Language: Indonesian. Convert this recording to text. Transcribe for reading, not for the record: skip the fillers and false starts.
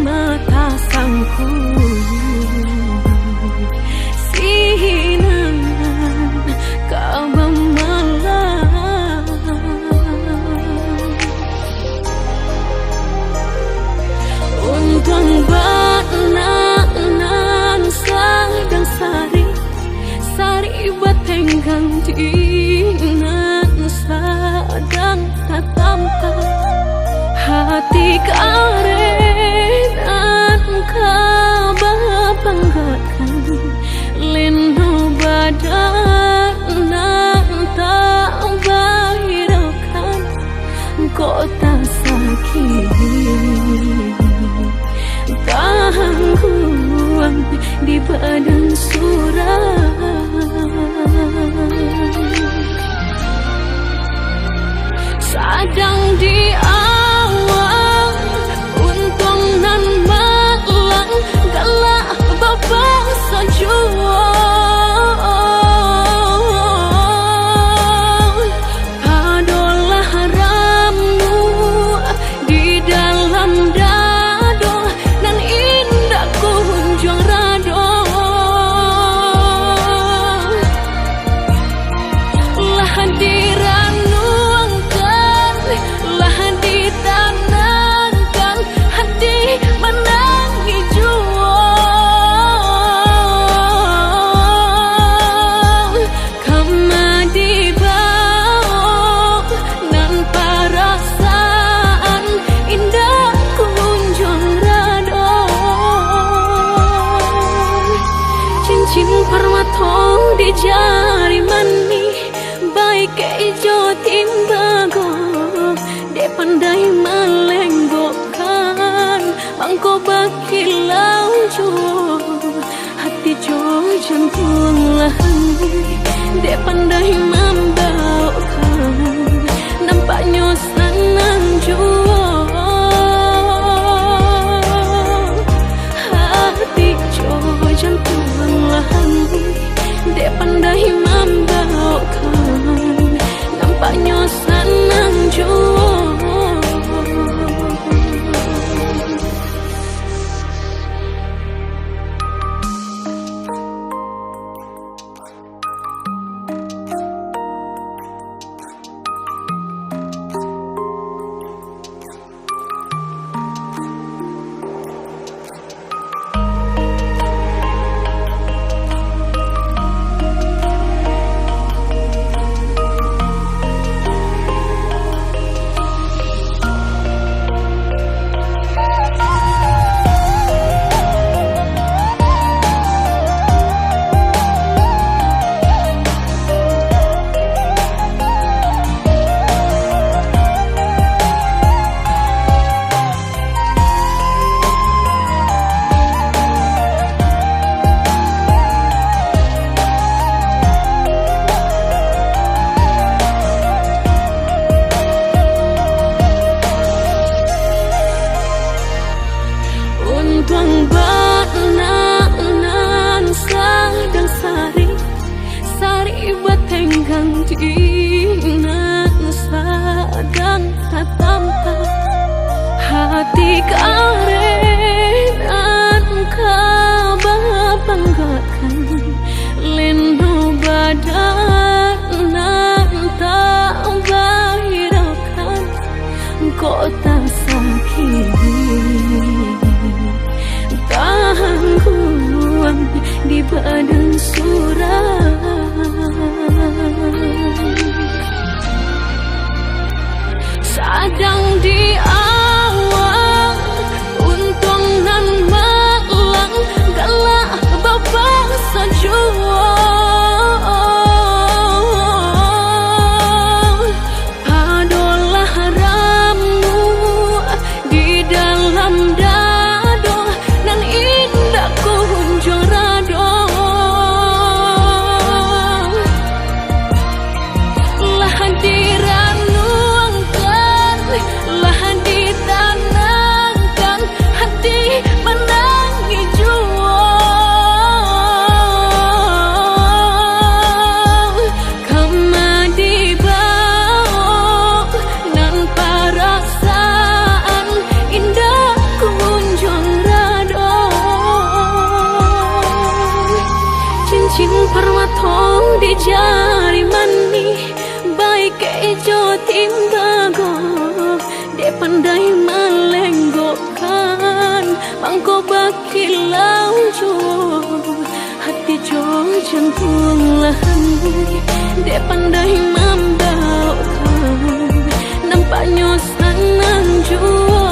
mata sangku sinan kabam malam untung bananan sadang sari batenggang dinan sadang tatampa hati karenan kababanggakan leno badanan tak bahirakan kota sakit gangguan di badan surat sadang di awal untung nan malang galak bapak sejuang padolah ramu di dalam dado nan indah kunjung rado lah hadiran nuangkan lah ditanangkan hati menangi juang kama dibawa nan perasaan indah kunjung rado cincin permatong di jari mani baik ijo timbago de pandai melenggokan bangko bakilau jo hati jo jantung lahani de pandai membawakan nampaknya senang jo hati jo jantung lahani de pandai membawakan nampaknya senang jua. Untung bananan sadang sari batenggang dinan sadang tatampa hati karenan kababanggakan leno badanan tak bahirakan kota sakit gangguan di badan surat sadang di awal untung nan malang galak bapak sejuang padolah ramu di dalam dado nan indah kunjung rado hong di jari mani baik kejo timbago de pandai melenggokan mangko bakilau jo hati jo jantung lahan de pandai membawakan nampaknya senang jo